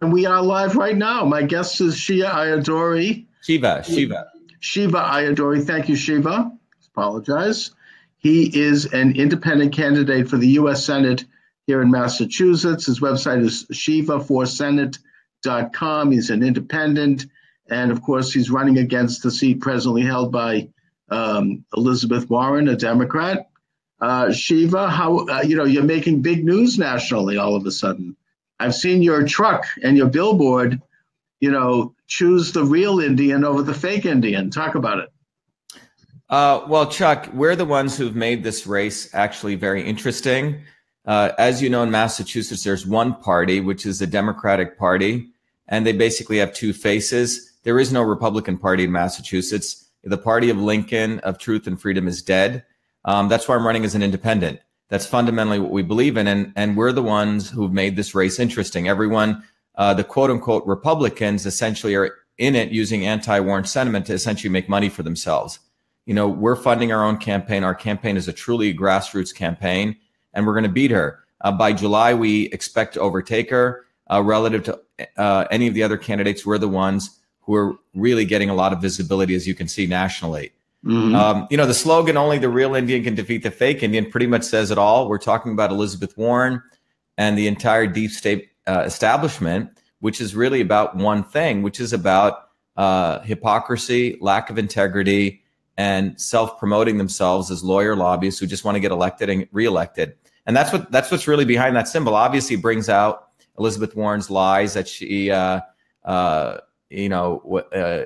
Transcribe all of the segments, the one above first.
And we are live right now. My guest is Shiva Ayyadurai. Shiva. Shiva Ayyadurai. Thank you, Shiva. Apologize. He is an independent candidate for the U.S. Senate here in Massachusetts. His website is shiva4senate.com. He's an independent. And of course, he's running against the seat presently held by Elizabeth Warren, a Democrat. Shiva, how you're making big news nationally all of a sudden. I've seen your truck and your billboard, choose the real Indian over the fake Indian. Talk about it. Well, Chuck, we're the ones who've made this race actually very interesting. As you know, in Massachusetts, there's one party, which is the Democratic Party, and they basically have two faces. There is no Republican Party in Massachusetts. The party of Lincoln, of truth and freedom, is dead. That's why I'm running as an independent. That's fundamentally what we believe in. And we're the ones who've made this race interesting. Everyone, the quote unquote Republicans essentially are in it using anti-Warren sentiment to essentially make money for themselves. We're funding our own campaign. Our campaign is a truly grassroots campaign, and we're going to beat her. By July, we expect to overtake her. Relative to any of the other candidates, we're the ones who are really getting a lot of visibility, as you can see nationally. Mm-hmm. The slogan, only the real Indian can defeat the fake Indian, pretty much says it all. We're talking about Elizabeth Warren and the entire deep state establishment, which is really about one thing, which is about hypocrisy, lack of integrity, and self-promoting themselves as lawyer lobbyists who just want to get elected and reelected. And that's what's really behind that symbol. Obviously, it brings out Elizabeth Warren's lies that she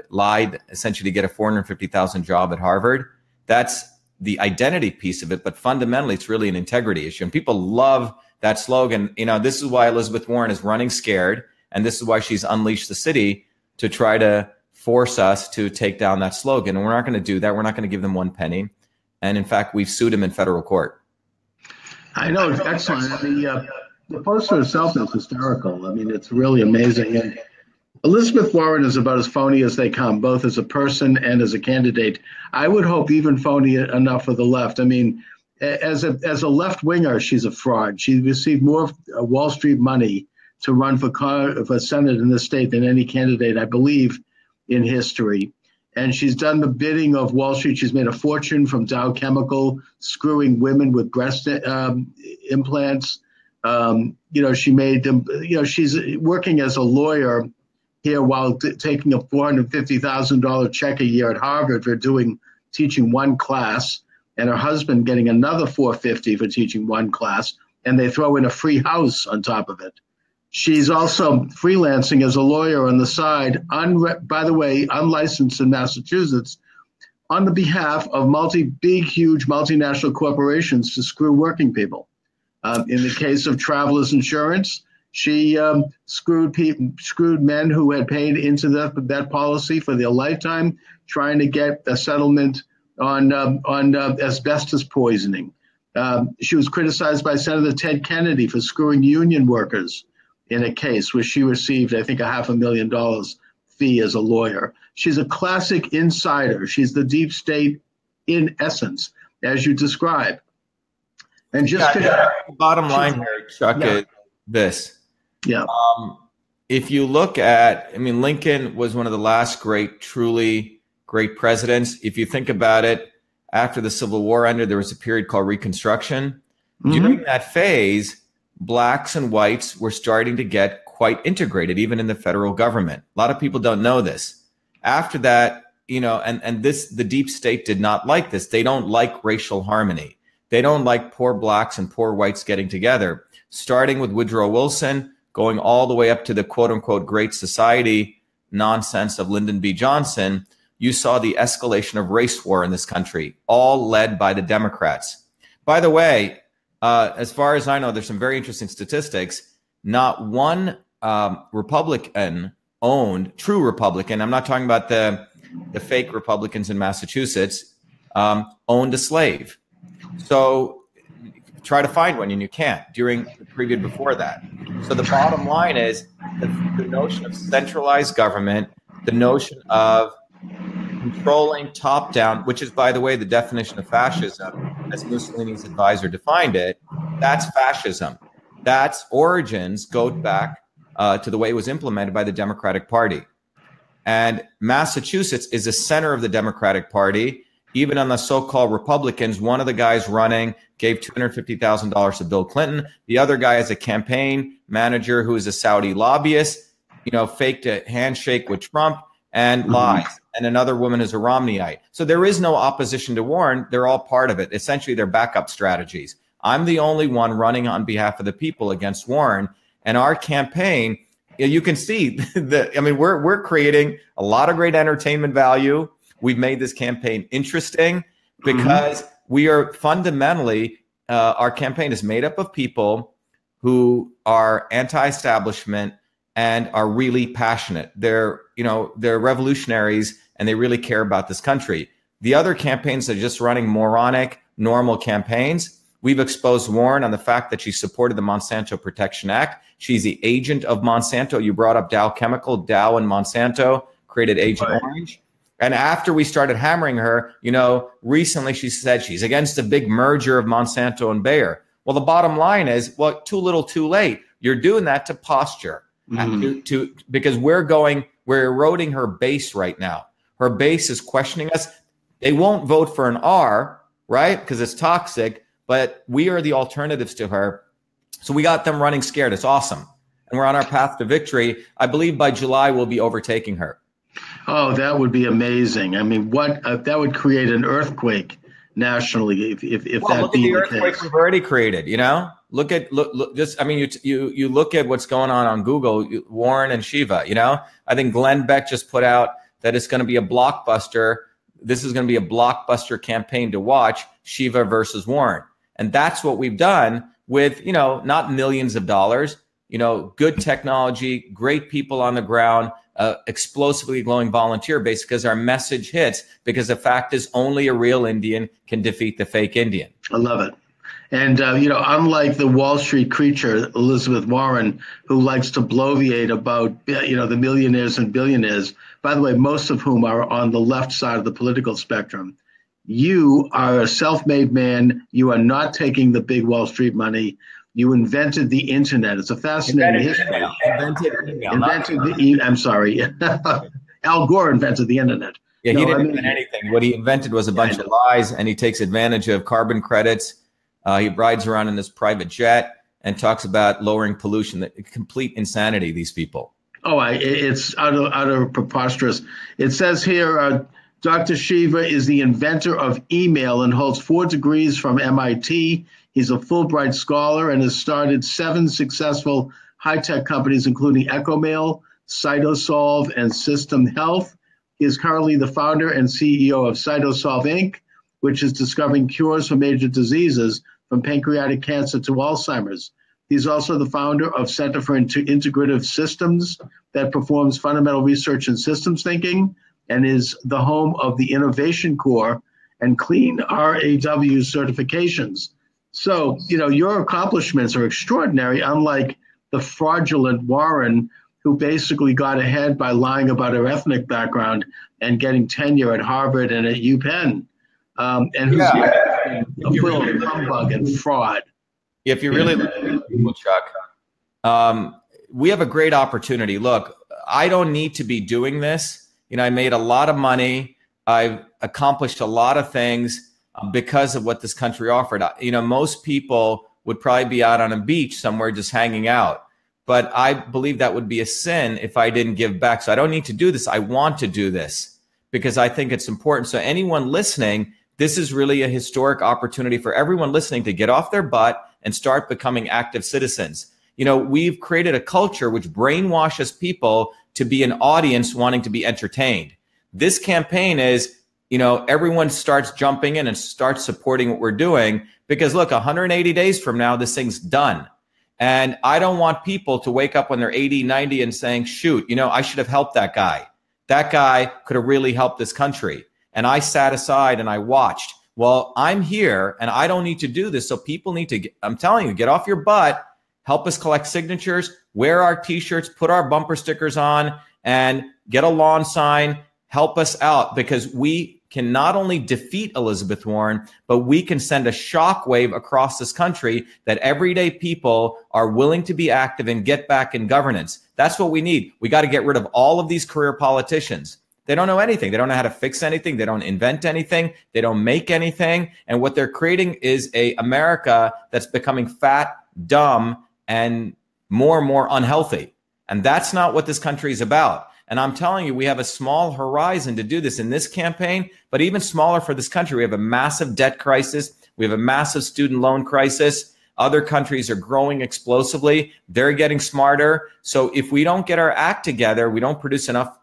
lied essentially to get a $450,000 job at Harvard. That's the identity piece of it, but fundamentally, it's really an integrity issue. And people love that slogan. This is why Elizabeth Warren is running scared, and this is why she's unleashed the city to try to force us to take down that slogan. And we're not going to do that. We're not going to give them one penny. And in fact, we've sued him in federal court. I know, it's excellent. The poster itself is hysterical. It's really amazing. And Elizabeth Warren is about as phony as they come, both as a person and as a candidate. I would hope even phony enough for the left. As a left winger, she's a fraud. She received more Wall Street money to run for Senate in this state than any candidate, I believe, in history. And she's done the bidding of Wall Street. She's made a fortune from Dow Chemical, screwing women with breast implants. She made them, she's working as a lawyer here while taking a $450,000 check a year at Harvard for teaching one class, and her husband getting another $450,000 for teaching one class, and they throw in a free house on top of it. She's also freelancing as a lawyer on the side, by the way, unlicensed in Massachusetts, on the behalf of huge multinational corporations to screw working people. In the case of Travelers Insurance, she screwed men who had paid into that policy for their lifetime, trying to get a settlement on asbestos poisoning. She was criticized by Senator Ted Kennedy for screwing union workers in a case where she received, I think, $500,000 fee as a lawyer. She's a classic insider. She's the deep state in essence, as you describe. And bottom line here, Chuck, is this. Yeah. If you look at, Lincoln was one of the last truly great presidents. If you think about it, after the Civil War ended, there was a period called Reconstruction. Mm-hmm. During that phase, blacks and whites were starting to get quite integrated, even in the federal government. A lot of people don't know this. After that, the deep state did not like this. They don't like racial harmony. They don't like poor blacks and poor whites getting together, starting with Woodrow Wilson, going all the way up to the quote unquote Great Society nonsense of Lyndon B. Johnson. You saw the escalation of race war in this country, all led by the Democrats. By the way, as far as I know, there's some very interesting statistics. Not one Republican-owned, true Republican, I'm not talking about the fake Republicans in Massachusetts, owned a slave. So try to find one, and you can't during the period before that. So the bottom line is the notion of centralized government, the notion of controlling top-down, which is, by the way, the definition of fascism, as Mussolini's advisor defined it. That's fascism. That's origins go back to the way it was implemented by the Democratic Party. And Massachusetts is the center of the Democratic Party. Even on the so-called Republicans, one of the guys running gave $250,000 to Bill Clinton. The other guy is a campaign manager who is a Saudi lobbyist, faked a handshake with Trump and lies. And another woman is a Romneyite. So there is no opposition to Warren. They're all part of it. Essentially, they're backup strategies. I'm the only one running on behalf of the people against Warren. And our campaign, you can see we're creating a lot of great entertainment value. We've made this campaign interesting because we are fundamentally, our campaign is made up of people who are anti-establishment and are really passionate. They're revolutionaries and they really care about this country. The other campaigns are just running moronic, normal campaigns. We've exposed Warren on the fact that she supported the Monsanto Protection Act. She's the agent of Monsanto. You brought up Dow Chemical. Dow and Monsanto created Agent Orange. And after we started hammering her, recently she said she's against the big merger of Monsanto and Bayer. Well, the bottom line is, too little, too late. You're doing that to posture, because we're eroding her base right now. Her base is questioning us. They won't vote for an R, right? Because it's toxic, but we are the alternatives to her. So we got them running scared. It's awesome. And we're on our path to victory. I believe by July, we'll be overtaking her. Oh, that would be amazing. I mean, that would create an earthquake nationally if that be the case. We've already created, look just, you look at what's going on Google, Warren and Shiva, I think Glenn Beck just put out that it's going to be a blockbuster. This is going to be a blockbuster campaign to watch, Shiva versus Warren. And that's what we've done with, not millions of dollars, good technology, great people on the ground, explosively glowing volunteer base, because our message hits, because the fact is only a real Indian can defeat the fake Indian. I love it. And, unlike the Wall Street creature, Elizabeth Warren, who likes to bloviate about, the millionaires and billionaires, by the way, most of whom are on the left side of the political spectrum, you are a self-made man. You are not taking the big Wall Street money. You invented the internet. It's a fascinating history. I'm sorry. Al Gore invented the internet. Yeah, he didn't invent anything. What he invented was a bunch of lies, and he takes advantage of carbon credits. He rides around in this private jet and talks about lowering pollution. Complete insanity, these people. Oh, it's utter preposterous. It says here, Dr. Shiva is the inventor of email and holds 4 degrees from MIT. He's a Fulbright scholar and has started 7 successful high-tech companies, including EchoMail, Cytosolve, and System Health. He is currently the founder and CEO of Cytosolve, Inc., which is discovering cures for major diseases from pancreatic cancer to Alzheimer's. He's also the founder of Center for Integrative Systems that performs fundamental research in systems thinking, and is the home of the Innovation Corps and Clean RAW certifications. So, your accomplishments are extraordinary, unlike the fraudulent Warren, who basically got ahead by lying about her ethnic background and getting tenure at Harvard and at UPenn, and who's full of humbug and fraud. If you really look at people, Chuck, we have a great opportunity. Look, I don't need to be doing this. I made a lot of money. I've accomplished a lot of things because of what this country offered. Most people would probably be out on a beach somewhere just hanging out. But I believe that would be a sin if I didn't give back. So I don't need to do this. I want to do this because I think it's important. So anyone listening, this is really a historic opportunity for everyone listening to get off their butt and start becoming active citizens. We've created a culture which brainwashes people to be an audience wanting to be entertained. This campaign is, everyone starts jumping in and starts supporting what we're doing because, look, 180 days from now, this thing's done. And I don't want people to wake up when they're 80, 90 and saying, shoot, I should have helped that guy. That guy could have really helped this country. And I sat aside and I watched. Well, I'm here and I don't need to do this. So people need to, I'm telling you, get off your butt, help us collect signatures, wear our t-shirts, put our bumper stickers on, and get a lawn sign, help us out because we can not only defeat Elizabeth Warren, but we can send a shockwave across this country that everyday people are willing to be active and get back in governance. That's what we need. We got to get rid of all of these career politicians. They don't know anything. They don't know how to fix anything. They don't invent anything. They don't make anything. And what they're creating is a America that's becoming fat, dumb, and more unhealthy. And that's not what this country is about. And I'm telling you, we have a small horizon to do this in this campaign, but even smaller for this country. We have a massive debt crisis. We have a massive student loan crisis. Other countries are growing explosively. They're getting smarter. So if we don't get our act together, we don't produce enough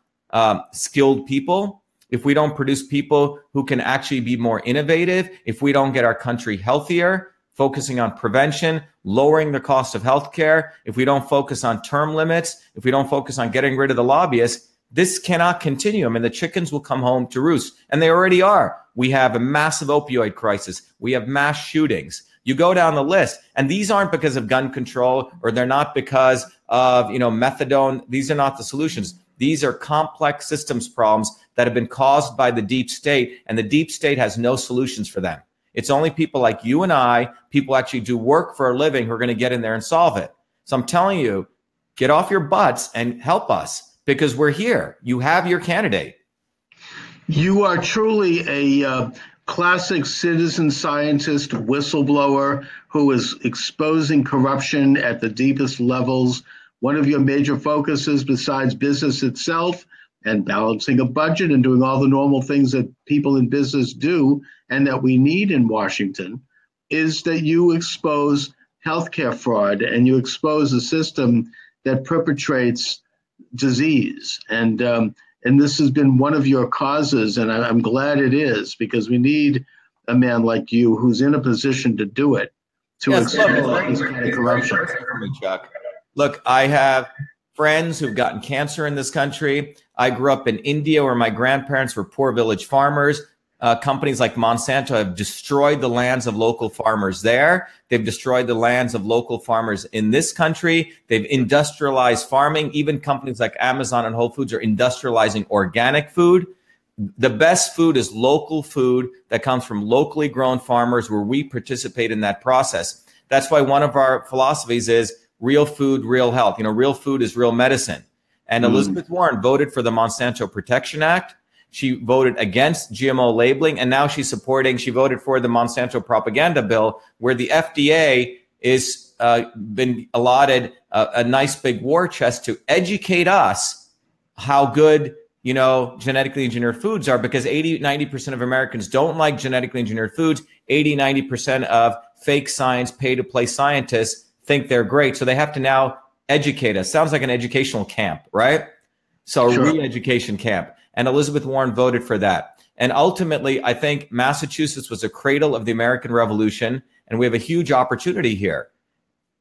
skilled people, if we don't produce people who can actually be more innovative, if we don't get our country healthier, focusing on prevention, lowering the cost of healthcare, if we don't focus on term limits, if we don't focus on getting rid of the lobbyists, this cannot continue. I mean, the chickens will come home to roost, and they already are. We have a massive opioid crisis. We have mass shootings. You go down the list, and these aren't because of gun control, or they're not because of, methadone. These are not the solutions. These are complex systems problems that have been caused by the deep state, and the deep state has no solutions for them. It's only people like you and I, people who actually do work for a living, who are going to get in there and solve it. So I'm telling you, get off your butts and help us, because we're here. You have your candidate. You are truly a classic citizen scientist, whistleblower who is exposing corruption at the deepest levels. One of your major focuses, besides business itself and balancing a budget and doing all the normal things that people in business do and that we need in Washington, is that you expose healthcare fraud and you expose a system that perpetrates disease. And this has been one of your causes, and I'm glad it is, because we need a man like you who's in a position to do it, to expose this kind of corruption. Chuck. Look, I have friends who've gotten cancer in this country. I grew up in India where my grandparents were poor village farmers. Companies like Monsanto have destroyed the lands of local farmers there. They've destroyed the lands of local farmers in this country. They've industrialized farming. Even companies like Amazon and Whole Foods are industrializing organic food. The best food is local food that comes from locally grown farmers, where we participate in that process. That's why one of our philosophies is real food, real health. Real food is real medicine. And Elizabeth Warren voted for the Monsanto Protection Act. She voted against GMO labeling, and now she voted for the Monsanto propaganda bill, where the FDA is been allotted a nice big war chest to educate us how good, genetically engineered foods are, because 90% of Americans don't like genetically engineered foods. 90% of fake science, pay-to-play scientists think they're great. So they have to now educate us. Sounds like an educational camp, right? So a re-education camp. And Elizabeth Warren voted for that. And ultimately, I think Massachusetts was a cradle of the American Revolution, and we have a huge opportunity here.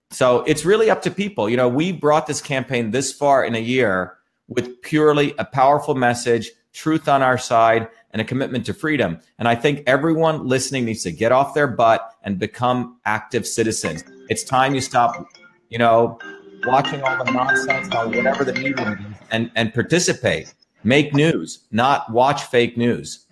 So it's really up to people. We brought this campaign this far in a year with purely a powerful message, truth on our side, and a commitment to freedom. And I think everyone listening needs to get off their butt and become active citizens. It's time you stop, watching all the nonsense on whatever the media is and participate. Make news, not watch fake news.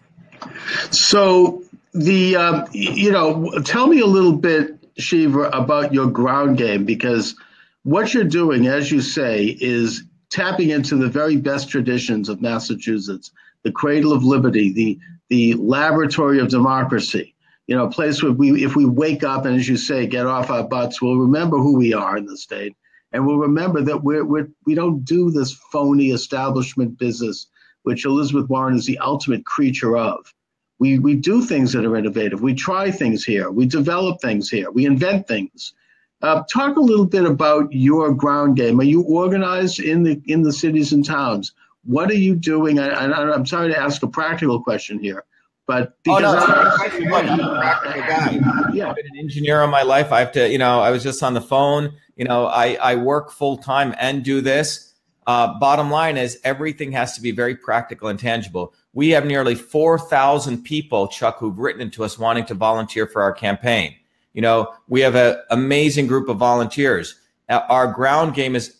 So tell me a little bit, Shiva, about your ground game, because what you're doing, as you say, is tapping into the very best traditions of Massachusetts, the cradle of liberty, the laboratory of democracy, a place where if we wake up and, as you say, get off our butts, we'll remember who we are in the state. And we'll remember that we don't do this phony establishment business, which Elizabeth Warren is the ultimate creature of. We do things that are innovative. We try things here. We develop things here. We invent things. Talk a little bit about your ground game. Are you organized in the cities and towns? What are you doing? I'm sorry to ask a practical question here, but because I'm a practical guy. Yeah. I've been an engineer all my life. I have to, I was just on the phone. I work full time and do this. Bottom line is everything has to be very practical and tangible. We have nearly 4,000 people, Chuck, who've written to us wanting to volunteer for our campaign. We have an amazing group of volunteers. Our ground game is,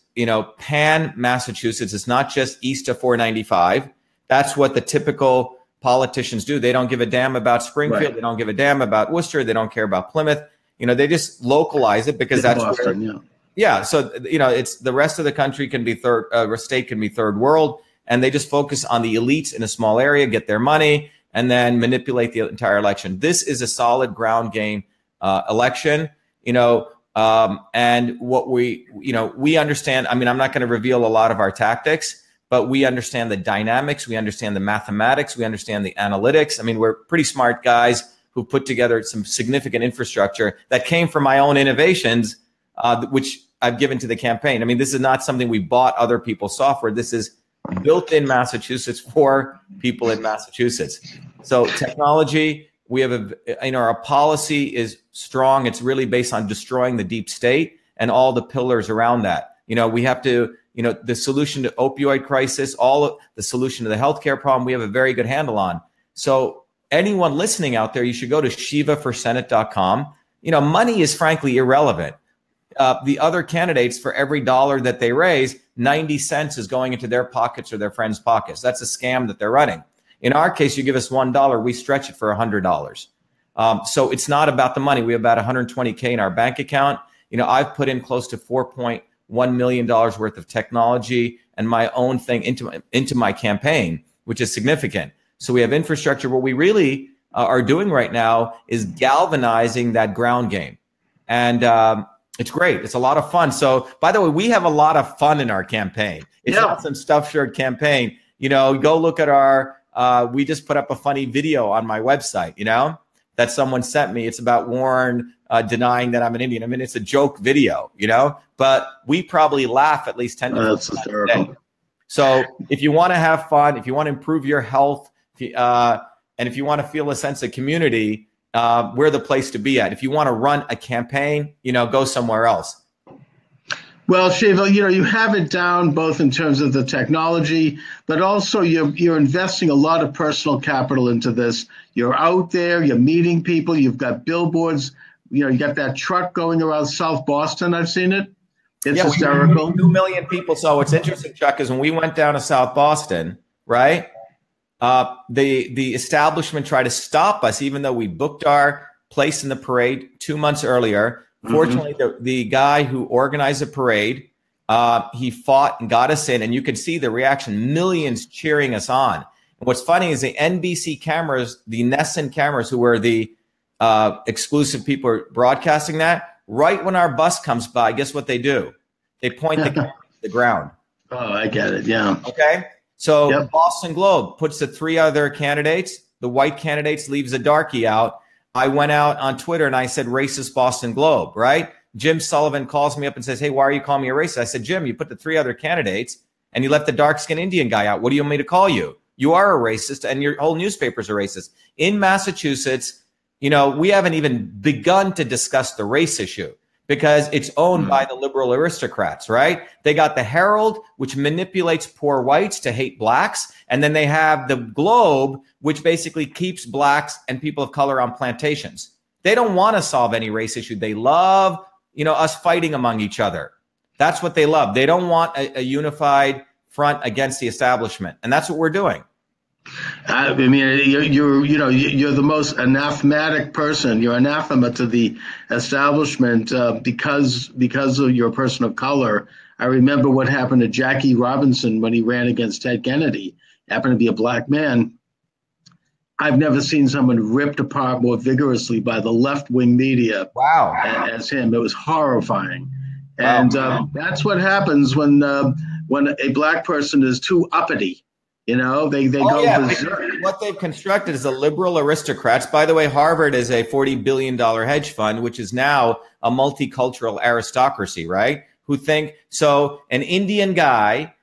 pan Massachusetts. It's not just east of 495. That's what the typical politicians do. They don't give a damn about Springfield. Right. They don't give a damn about Worcester. They don't care about Plymouth. You know, they just localize it because that's Boston, where, yeah. So, you know, it's the rest of the country can be state can be third world. And they just focus on the elites in a small area, get their money, and then manipulate the entire election. This is a solid ground game election, you know, and what we understand. I mean, I'm not going to reveal a lot of our tactics, but we understand the dynamics. We understand the mathematics. We understand the analytics. I mean, we're pretty smart guys who put together some significant infrastructure that came from my own innovations, which I've given to the campaign. I mean, this is not something we bought other people's software. This is built in Massachusetts for people in Massachusetts. So technology, we have our policy is strong. It's really based on destroying the deep state and all the pillars around that. You know, we have to, you know, the solution to opioid crisis, all of the solution to the healthcare problem, we have a very good handle on. So anyone listening out there, you should go to shivaforsenate.com. You know, money is frankly irrelevant. The other candidates, for every dollar that they raise, 90 cents is going into their pockets or their friends' pockets. That's a scam that they're running. In our case, you give us $1, we stretch it for $100. So it's not about the money. We have about 120K in our bank account. You know, I've put in close to $4.1 million worth of technology and my own thing into my campaign, which is significant. So we have infrastructure. What we really are doing right now is galvanizing that ground game. And it's great. It's a lot of fun. So, by the way, we have a lot of fun in our campaign. It's not some stuffed shirt campaign. You know, go look at our, we just put up a funny video on my website, you know, that someone sent me. It's about Warren denying that I'm an Indian. I mean, it's a joke video, you know, but we probably laugh at least 10 to 15 times a day. So if you want to have fun, if you want to improve your health, and if you want to feel a sense of community, we're the place to be at. If you want to run a campaign, you know, go somewhere else. Well, Shiva, you know, you have it down both in terms of the technology, but also you're investing a lot of personal capital into this. You're out there, you're meeting people, you've got billboards, you know, you got that truck going around South Boston. I've seen it. It's hysterical. 2 million people. So what's interesting, Chuck, is when we went down to South Boston, right? The establishment tried to stop us, even though we booked our place in the parade 2 months earlier. Fortunately, the guy who organized the parade, he fought and got us in, and you could see the reaction, millions cheering us on. And what's funny is the NBC cameras, the Nesson cameras, who were the exclusive people broadcasting that, right when our bus comes by, guess what they do? They point the camera to the ground. Oh, I get it. Yeah. Okay. So the Boston Globe puts the 3 other candidates, the white candidates, leaves a darkie out. I went out on Twitter and I said, racist Boston Globe, right? Jim Sullivan calls me up and says, hey, why are you calling me a racist? I said, Jim, you put the 3 other candidates and you left the dark-skinned Indian guy out. What do you want me to call you? You are a racist and your whole newspaper's a racist. In Massachusetts, you know, we haven't even begun to discuss the race issue, because it's owned by the liberal aristocrats, right? They got the Herald, which manipulates poor whites to hate blacks. And then they have the Globe, which basically keeps blacks and people of color on plantations. They don't want to solve any race issue. They love, you know, us fighting among each other. That's what they love. They don't want a unified front against the establishment. And that's what we're doing. I mean, you're the most anathematic person. You're anathema to the establishment because of your person of color. I remember what happened to Jackie Robinson when he ran against Ted Kennedy. Happened to be a black man. I've never seen someone ripped apart more vigorously by the left-wing media as him. It was horrifying. And that's what happens when a black person is too uppity. You know, they go berserk. What they've constructed is the liberal aristocrats. By the way, Harvard is a $40 billion hedge fund, which is now a multicultural aristocracy, right? Who think, so an Indian guy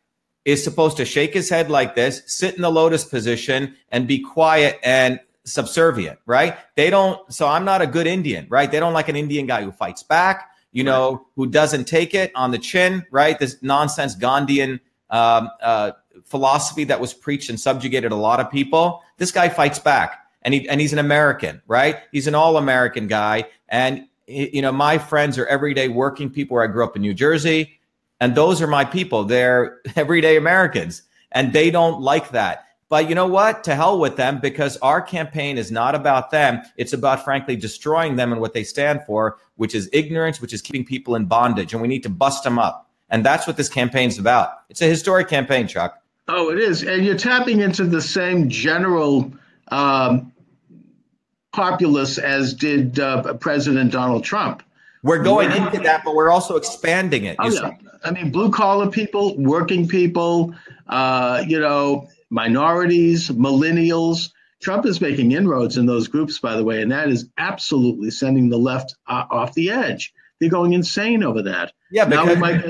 is supposed to shake his head like this, sit in the lotus position, and be quiet and subservient, right? They don't, so I'm not a good Indian, right? They don't like an Indian guy who fights back, you know, who doesn't take it on the chin, right? This nonsense Gandhian philosophy that was preached and subjugated a lot of people. This guy fights back, and he's an American, right? He's an all-American guy. And, you know, my friends are everyday working people where I grew up in New Jersey, and those are my people. They're everyday Americans, and they don't like that. But you know what? To hell with them, because our campaign is not about them. It's about, frankly, destroying them and what they stand for, which is ignorance, which is keeping people in bondage. And we need to bust them up. And that's what this campaign's about. It's a historic campaign, Chuck. Oh, it is. And you're tapping into the same general populace as did President Donald Trump. We're going into that, but we're also expanding it. Oh, yeah. I mean, blue collar people, working people, minorities, millennials. Trump is making inroads in those groups, by the way, and that is absolutely sending the left off the edge. They're going insane over that. Yeah, now we might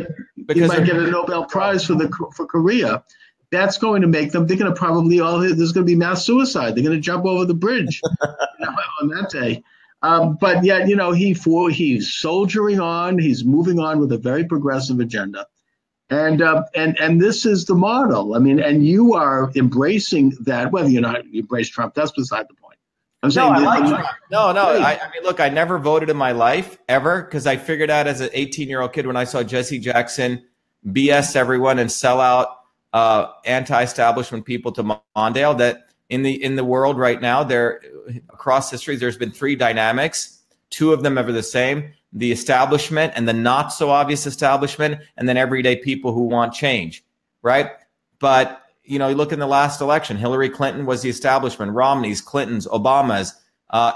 get a Nobel Prize for Korea. That's going to make them. They're going to probably there's going to be mass suicide. They're going to jump over the bridge on that day. But yet, he's soldiering on. He's moving on with a very progressive agenda. And this is the model. I mean, and you are embracing that. Whether you embrace Trump, that's beside the point. I'm saying I like Trump. No. I mean, look, I never voted in my life ever because I figured out as an 18-year-old kid when I saw Jesse Jackson BS everyone and sell out anti-establishment people to Mondale that in the world right now, across history, there's been three dynamics. Two of them are the same: the establishment and the not so obvious establishment, and then everyday people who want change, right? But you look in the last election, Hillary Clinton was the establishment, Romney's, Clinton's, Obama's,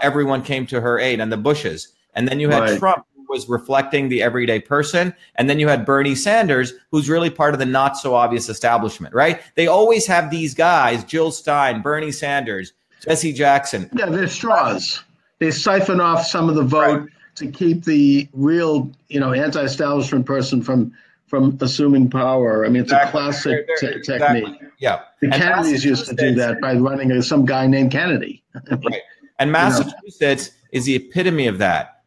everyone came to her aid, and the Bushes. And then you had Trump, who was reflecting the everyday person. And then you had Bernie Sanders, who's really part of the not so obvious establishment, right? They always have these guys, Jill Stein, Bernie Sanders, Jesse Jackson. Yeah, they're straws. They siphon off some of the vote to keep the real, anti-establishment person from assuming power. I mean, it's a classic technique. Yeah. The Kennedys used to do that by running some guy named Kennedy. Right. And Massachusetts is the epitome of that.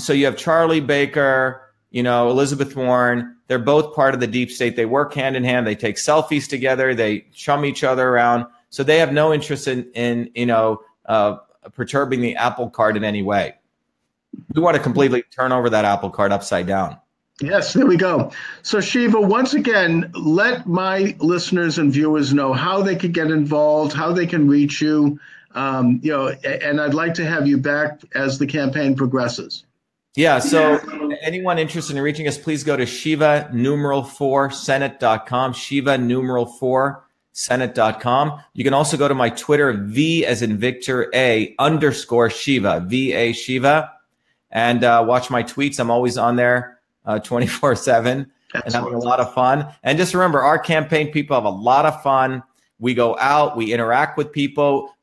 So you have Charlie Baker, Elizabeth Warren. They're both part of the deep state. They work hand in hand. They take selfies together. They chum each other around. So they have no interest in perturbing the apple cart in any way. We want to completely turn over that apple cart upside down. Yes, there we go. So Shiva, once again, let my listeners and viewers know how they could get involved, how they can reach you, and I'd like to have you back as the campaign progresses. Yeah, so anyone interested in reaching us, please go to Shiva4Senate.com, Shiva4Senate.com. You can also go to my Twitter, V as in Victor, _Shiva, VA Shiva, and watch my tweets. I'm always on there 24/7 and having a lot of fun. And just remember, our campaign people have a lot of fun. We go out, we interact with people,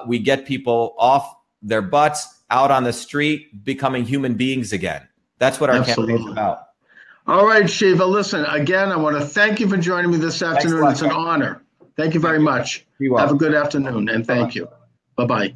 we get people off their butts, out on the street, becoming human beings again. That's what our campaign is about. All right, Shiva, listen, again, I want to thank you for joining me this afternoon. It's an honor. Thank you very much. Have a good afternoon, and thank you. Bye-bye.